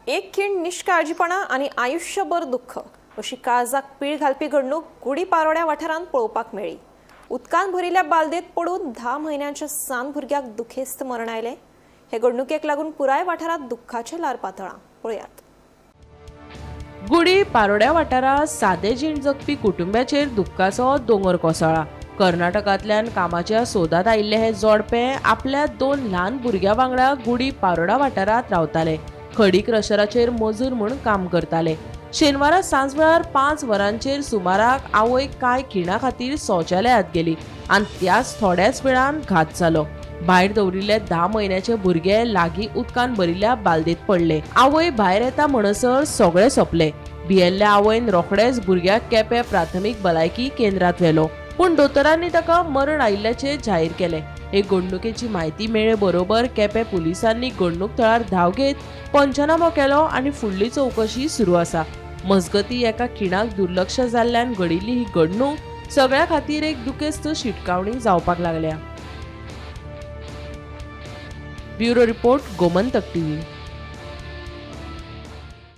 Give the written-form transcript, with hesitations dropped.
एक खीण निष्काळजीपणा आणि आयुष्यभर दुःख अशी काळजाक पीळ घालपी घडणूक गुढीपाडव्या वाठारांत पळोवपाक मेळ्ळी। उदकान भरिल्ल्या बालदेत पडून 10 म्हयन्यांच्या सान भुरग्याक दुखेस्त मरण आयलें। हे घडणुकेक लागून पुराय वाठारांत दुःखाचे ल्हार पातळ्ळां। पळयात। गुढीपाडव्या वाठारांत सादे जीण जगपी कुटुंबाचेर दुःखाचो दोंगर कोसळ्ळा। कर्नाटकांतल्यान कामाच्या सोदात आयिल्ले हे जोडपे आपल्या 2 ल्हान भुरग्यां वांगडा गुढीपाडव्या वाठारांत रावताले। खडी क्रशराचेर मजूर म्हूण काम करताले। शेनवारा सांजवेळार 5 वरांचेर सुमाराक आवय कांय खिणा खातीर शौचालयांत गेली आनी त्याच थोड्याच वेळान घात जालो। भायर दवरिल्ले 10 म्हयन्याचे भुरगे लागीं उदकान भरिल्ल्या बालदेत पडले। आवय भायर येता म्हणसर सगळे सोंपले। भियेल्ल्या आवयन रोखडेच भुरग्याक केपें प्राथमीक भलायकी केंद्रांत व्हेलो, पूण दोतोरांनी ताका मरण आयिल्ल्याचें जाहीर केलें। हे घडणुकेची म्हायती मेळ्ळे बरोबर केपें पुलिसांनी घडणूक थळार धांव घेत पंचनामो केलो आनी फुडली चौकशी सुरू आसा। मजगतीं एका खिणाक दुर्लक्ष जाल्ल्यान घडिल्ली ही घडणूक सगळ्या खातीर एक दुखेस्त शिटकावणी जावपाक लागल्या। Bureau report, Gomantak TV.